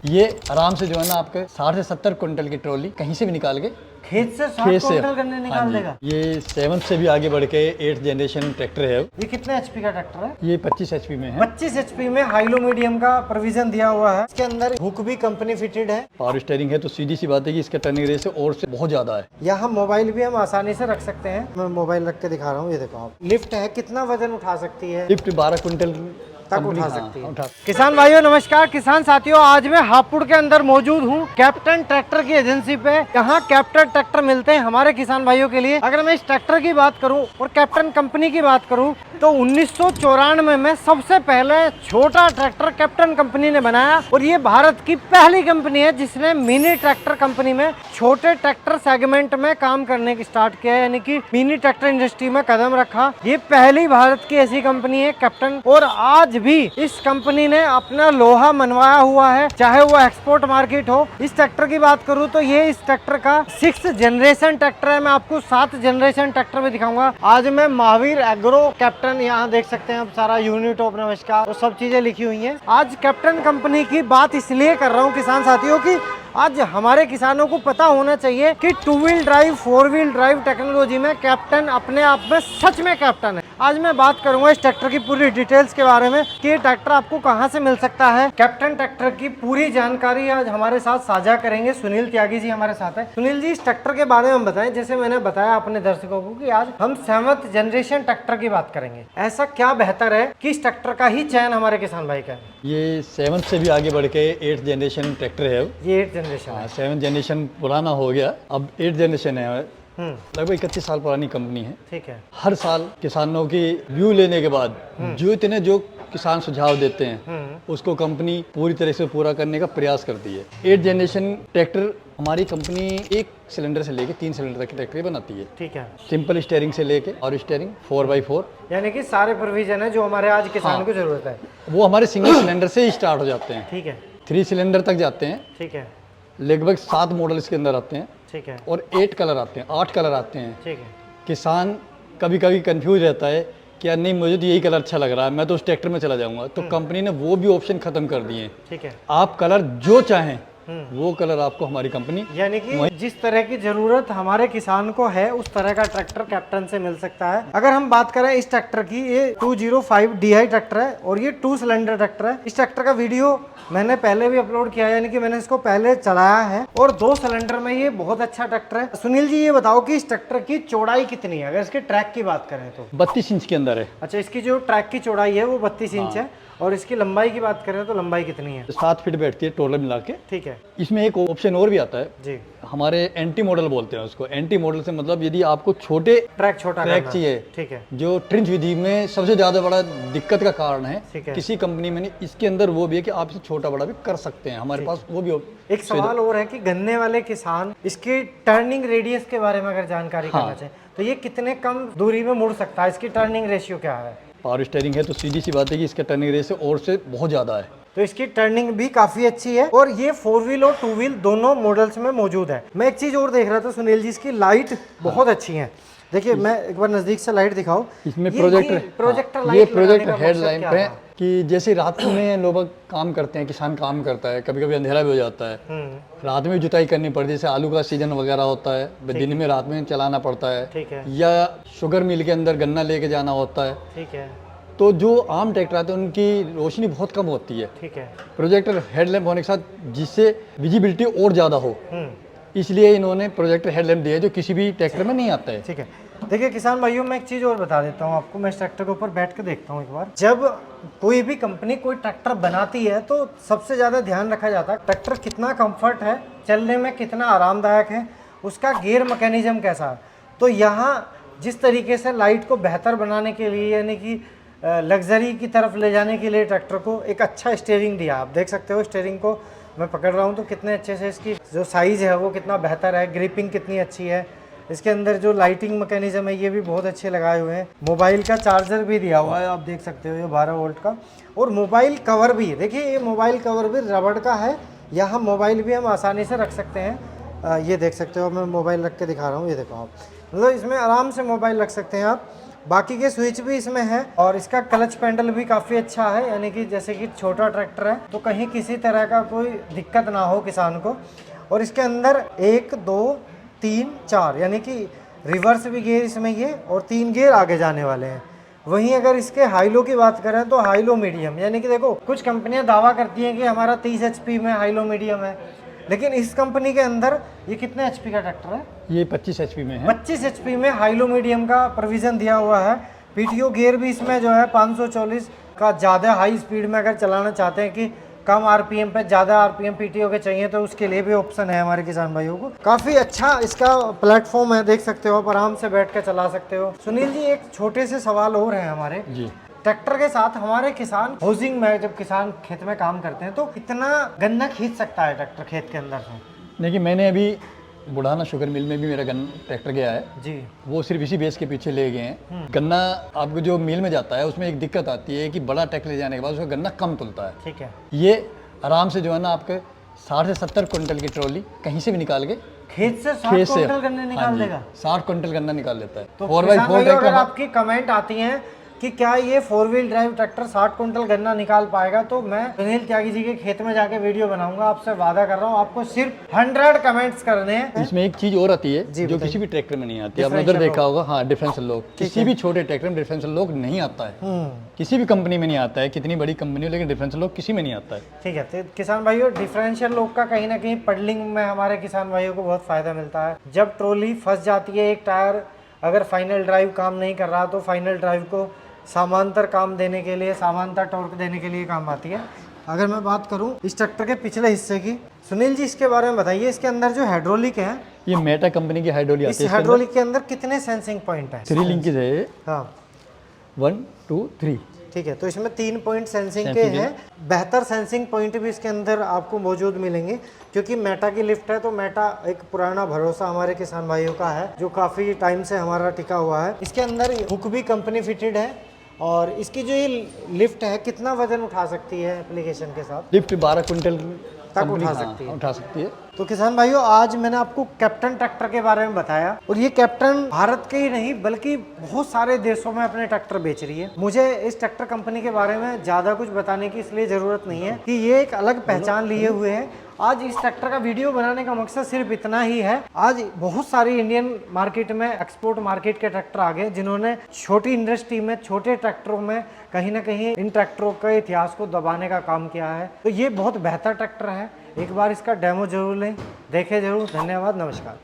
ये आराम से जो है ना आपके 60 से 70 क्विंटल की ट्रॉली कहीं से भी निकाल के खेत से 60 क्विंटल गन्ने निकाल देगा। ये 7 से भी आगे बढ़ के 8th जनरेशन ट्रैक्टर है। ये कितने एचपी का ट्रैक्टर है? ये 25 एचपी में है। 25 एचपी में हाईलो मीडियम का प्रोविजन दिया हुआ है। इसके अंदर हुक भी कंपनी फिटेड है। पावर स्टीयरिंग है तो सीधी सी बात है कि इसका टर्निंग रेस और से बहुत ज्यादा है। यहाँ मोबाइल भी हम आसानी से रख सकते हैं। मैं मोबाइल रख के दिखा रहा हूँ, ये देखो आप। लिफ्ट है, कितना वजन उठा सकती है? लिफ्ट 12 क्विंटल तक उठा सकती है। किसान भाइयों नमस्कार। किसान साथियों, आज मैं हापुड़ के अंदर मौजूद हूँ कैप्टन ट्रैक्टर की एजेंसी पे। यहाँ कैप्टन ट्रैक्टर मिलते हैं हमारे किसान भाइयों के लिए। अगर मैं इस ट्रैक्टर की बात करूँ और कैप्टन कंपनी की बात करूँ तो 1994 में सबसे पहले छोटा ट्रैक्टर कैप्टन कंपनी ने बनाया और ये भारत की पहली कंपनी है जिसने मिनी ट्रैक्टर कंपनी में छोटे ट्रैक्टर सेगमेंट में काम करने की स्टार्ट किया है, यानी कि मिनी ट्रैक्टर इंडस्ट्री में कदम रखा। ये पहली भारत की ऐसी कंपनी है कैप्टन, और आज भी इस कंपनी ने अपना लोहा मनवाया हुआ है, चाहे वो एक्सपोर्ट मार्केट हो। इस ट्रैक्टर की बात करूं तो ये इस ट्रैक्टर का 6th जनरेशन ट्रैक्टर है। मैं आपको 7th जनरेशन ट्रैक्टर भी दिखाऊंगा। आज मैं महावीर एग्रो कैप्टन, यहाँ देख सकते हैं आप सारा यूनिट ऑफ नमस्कार और सब चीजें लिखी हुई हैं। आज कैप्टन कंपनी की बात इसलिए कर रहा हूँ किसान साथियों की आज हमारे किसानों को पता होना चाहिए कि 2 wheel drive 4 wheel drive technology में कैप्टन अपने आप में सच में कैप्टन है। आज मैं बात करूंगा इस ट्रैक्टर की पूरी डिटेल्स के बारे में कि ये ट्रैक्टर आपको कहां से मिल सकता है। कैप्टन ट्रैक्टर की पूरी जानकारी आज हमारे साथ साझा करेंगे सुनील त्यागी जी हमारे साथ है। सुनील जी, इस ट्रैक्टर के बारे में बताएं। जैसे मैंने बताया अपने दर्शकों को कि आज हम 7th जनरेशन ट्रैक्टर की बात करेंगे। ऐसा क्या बेहतर है कि इस ट्रैक्टर का ही चयन हमारे किसान भाई का है? ये 7 से भी आगे बढ़ के 8th जनरेशन ट्रैक्टर है। ये 8th जनरेशन है। 7th जनरेशन पुराना हो गया, अब 8th जनरेशन है। लगभग 31 साल पुरानी कंपनी है। ठीक है। हर साल किसानों की व्यू लेने के बाद जो किसान सुझाव देते हैं उसको कंपनी पूरी तरह से पूरा करने का प्रयास करती है। 8th जनरेशन ट्रैक्टर हमारी कंपनी 1 सिलेंडर से लेके 3 सिलेंडर तक की ट्रैक्टर बनाती है। ठीक है। सिंपल स्टीयरिंग से लेके और स्टीयरिंग 4x4, यानी कि सारे प्रोविजन है जो हमारे आज किसान को जरूरत है वो हमारे सिंगल सिलेंडर से ही स्टार्ट हो जाते हैं। ठीक है। 3 सिलेंडर तक जाते हैं। ठीक है। लगभग 7 मॉडल इसके अंदर आते हैं। ठीक है। और 8 कलर आते हैं, 8 कलर आते हैं। ठीक है। किसान कभी कभी कंफ्यूज रहता है कि यार नहीं, मुझे तो यही कलर अच्छा लग रहा है, मैं तो उस ट्रैक्टर में चला जाऊंगा। तो कंपनी ने वो भी ऑप्शन खत्म कर दिए हैं। ठीक है। आप कलर जो चाहें वो कलर आपको हमारी कंपनी, यानी कि जिस तरह की जरूरत हमारे किसान को है उस तरह का ट्रैक्टर कैप्टन से मिल सकता है। अगर हम बात करें इस ट्रैक्टर की, ये 205 DI ट्रैक्टर है और ये 2 सिलेंडर ट्रैक्टर है। इस ट्रैक्टर का वीडियो मैंने पहले भी अपलोड किया है, यानी कि मैंने इसको पहले चलाया है और 2 सिलेंडर में ये बहुत अच्छा ट्रैक्टर है। सुनील जी, ये बताओ कि इस ट्रैक्टर की चौड़ाई कितनी है? अगर इसके ट्रैक की बात करें तो 32 इंच के अंदर है। अच्छा, इसकी जो ट्रैक की चौड़ाई है वो 32 इंच है और इसकी लंबाई की बात करें तो लंबाई कितनी है? 7 फीट बैठती है टोटल मिला के। ठीक है। इसमें एक ऑप्शन और भी आता है जी। हमारे एंटी मॉडल बोलते हैं उसको। एंटी मॉडल से मतलब यदि आपको छोटे ट्रैक चाहिए, ठीक है, जो ट्रिंच विधि में सबसे ज्यादा बड़ा दिक्कत का कारण है, ठीक है। किसी कंपनी में नहीं, इसके अंदर वो भी है कि आप इसे छोटा बड़ा भी कर सकते हैं। हमारे पास वो भी। एक सवाल और है कि गन्ने वाले किसान इसकी टर्निंग रेडियस के बारे में अगर जानकारी करना चाहे तो ये कितने कम दूरी में मुड़ सकता है? इसकी टर्निंग रेशियो क्या है? पावर स्टीयरिंग है तो सीधी सी बात है कि इसका टर्निंग रेस और से बहुत ज्यादा है। तो इसकी टर्निंग भी काफी अच्छी है और ये 4 व्हील और 2 व्हील दोनों मॉडल्स में मौजूद है। मैं एक चीज और देख रहा था सुनील जी, इसकी लाइट बहुत अच्छी है। देखिए, मैं एक बार नजदीक से लाइट दिखाऊं। इसमें प्रोजेक्टर लाइट, ये प्रोजेक्टर हेडलाइट है कि जैसे रात में लोग काम करते हैं, किसान काम करता है, कभी कभी अंधेरा भी हो जाता है, रात में जुताई करनी पड़ती है, जैसे आलू का सीजन वगैरह होता है, दिन में रात में चलाना पड़ता है। ठीक है। या शुगर मिल के अंदर गन्ना लेके जाना होता है। ठीक है। तो जो आम ट्रैक्टर आते हैं उनकी रोशनी बहुत कम होती है। ठीक है। प्रोजेक्टर हेडलैम्प होने के साथ जिससे विजिबिलिटी और ज़्यादा हो, इसलिए इन्होंने प्रोजेक्टर हेडलैम्प दिया है जो किसी भी ट्रैक्टर में नहीं आता है। ठीक है। देखिए किसान भाइयों, मैं एक चीज़ और बता देता हूँ आपको। मैं इस ट्रैक्टर के ऊपर बैठ के देखता हूँ एक बार। जब कोई भी कंपनी कोई ट्रैक्टर बनाती है तो सबसे ज़्यादा ध्यान रखा जाता है ट्रैक्टर कितना कंफर्ट है, चलने में कितना आरामदायक है, उसका गियर मैकेनिज्म कैसा है। तो यहाँ जिस तरीके से लाइट को बेहतर बनाने के लिए, यानी कि लग्जरी की तरफ ले जाने के लिए ट्रैक्टर को एक अच्छा स्टीयरिंग दिया। आप देख सकते हो स्टीयरिंग को मैं पकड़ रहा हूँ तो कितने अच्छे से इसकी जो साइज़ है वो कितना बेहतर है, ग्रिपिंग कितनी अच्छी है। इसके अंदर जो लाइटिंग मैकेनिज्म है ये भी बहुत अच्छे लगाए हुए हैं। मोबाइल का चार्जर भी दिया हुआ है, आप देख सकते हो, ये 12 वोल्ट का। और मोबाइल कवर भी, देखिए ये मोबाइल कवर भी रबड़ का है। यहाँ मोबाइल भी हम आसानी से रख सकते हैं। ये देख सकते हो, मैं मोबाइल रख के दिखा रहा हूँ, ये देखो आप, मतलब इसमें आराम से मोबाइल रख सकते हैं आप। बाकी के स्विच भी इसमें है और इसका क्लच पैडल भी काफ़ी अच्छा है, यानी कि जैसे कि छोटा ट्रैक्टर है तो कहीं किसी तरह का कोई दिक्कत ना हो किसान को। और इसके अंदर 1 2 3 4 यानी कि रिवर्स भी गियर इसमें ये और 3 गियर आगे जाने वाले हैं। वहीं अगर इसके हाई लो की बात करें तो हाई लो मीडियम, यानी कि देखो कुछ कंपनियां दावा करती हैं कि हमारा 30 HP में हाई लो मीडियम है, लेकिन इस कंपनी के अंदर ये कितने HP का ट्रैक्टर है? ये 25 HP में है। 25 HP में हाई लो मीडियम का प्रोविजन दिया हुआ है। PTO गियर भी इसमें जो है 540 का ज़्यादा हाई स्पीड में अगर चलाना चाहते हैं कि कम RPM पे ज़्यादा RPM PTO के चाहिए तो उसके लिए भी ऑप्शन है हमारे किसान भाइयों को। काफ़ी अच्छा इसका प्लेटफॉर्म है, देख सकते हो आप, आराम से बैठ कर चला सकते हो। सुनील जी, एक छोटे से सवाल और हैं हमारे जी। ट्रैक्टर के साथ हमारे किसान होजिंग में जब किसान खेत में काम करते हैं तो कितना गन्ना खींच सकता है ट्रैक्टर खेत के अंदर से? देखिए, मैंने अभी बुढ़ाना शुगर मिल में भी मेरा ट्रैक्टर गया है जी। वो सिर्फ इसी बेस के पीछे ले गए हैं। गन्ना आपको जो मिल में जाता है उसमें एक दिक्कत आती है कि बड़ा ट्रैक्टर ले जाने के बाद उसका गन्ना कम तुलता है। ठीक है। ये आराम से जो है ना आपके 60 से 70 क्विंटल की ट्रॉली कहीं से भी निकाल के खेत से 60 क्विंटल गन्ने निकाल देगा। 60 क्विंटल गन्ना निकाल लेता है। तो किसान भाइयों, अगर आपकी कमेंट आती हैं कि क्या ये 4 व्हील ड्राइव ट्रैक्टर 60 क्विंटल गन्ना निकाल पाएगा, तो मैं सुनील त्यागी जी के खेत में जाके वीडियो बनाऊंगा। आपसे वादा कर रहा हूँ, आपको सिर्फ 100 कमेंट्स करने हैं। इसमें एक चीज और आती है जो किसी भी ट्रैक्टर में नहीं आती है। आपने उधर देखा होगा, हाँ, डिफरेंशियल लॉक। किसी भी छोटे ट्रैक्टर में डिफरेंशियल लॉक नहीं आता है, किसी भी कंपनी में नहीं आता है, कितनी बड़ी कंपनी हो, लेकिन डिफरेंशियल लॉक किसी में नहीं आता है। ठीक है। तो किसान भाइयों, डिफरेंशियल लॉक का कहीं ना कहीं पडलिंग में हमारे किसान भाइयों को बहुत फायदा मिलता है। जब ट्रॉली फंस जाती है, एक टायर अगर फाइनल ड्राइव काम नहीं कर रहा तो फाइनल ड्राइव को समांतर काम देने के लिए, समांतर टॉर्क देने के लिए काम आती है। अगर मैं बात करूं इस ट्रैक्टर के पिछले हिस्से की, सुनील जी इसके बारे में बताइए। इसके अंदर जो हाइड्रोलिक है, ये मेटा कंपनी की हाइड्रोलिक आती है। इस हाइड्रोलिक के अंदर कितने सेंसिंग पॉइंट है? 3 लिंकेज है। हाँ, 1 2 3। ठीक है। तो इसमें 3 पॉइंट सेंसिंग के हैं। बेहतर सेंसिंग पॉइंट भी इसके अंदर आपको मौजूद मिलेंगे, क्योंकि मेटा की लिफ्ट है तो मेटा एक पुराना भरोसा हमारे किसान भाइयों का है जो काफ़ी टाइम से हमारा टिका हुआ है। इसके अंदर हुक भी कंपनी फिटेड है और इसकी जो ये लिफ्ट है कितना वजन उठा सकती है एप्लीकेशन के साथ? लिफ्ट 12 क्विंटल तक उठा सकती है। उठा सकती है। तो किसान भाइयों, आज मैंने आपको कैप्टन ट्रैक्टर के बारे में बताया और ये कैप्टन भारत के ही नहीं बल्कि बहुत सारे देशों में अपने ट्रैक्टर बेच रही है। मुझे इस ट्रैक्टर कंपनी के बारे में ज़्यादा कुछ बताने की इसलिए ज़रूरत नहीं है कि ये एक अलग पहचान लिए हुए है। आज इस ट्रैक्टर का वीडियो बनाने का मकसद सिर्फ इतना ही है। आज बहुत सारी इंडियन मार्केट में, एक्सपोर्ट मार्केट के ट्रैक्टर आ गए जिन्होंने छोटी इंडस्ट्री में, छोटे ट्रैक्टरों में कहीं ना कहीं इन ट्रैक्टरों के इतिहास को दबाने का काम किया है। तो ये बहुत बेहतर ट्रैक्टर है, एक बार इसका डेमो जरूर लें, देखें जरूर। धन्यवाद, नमस्कार।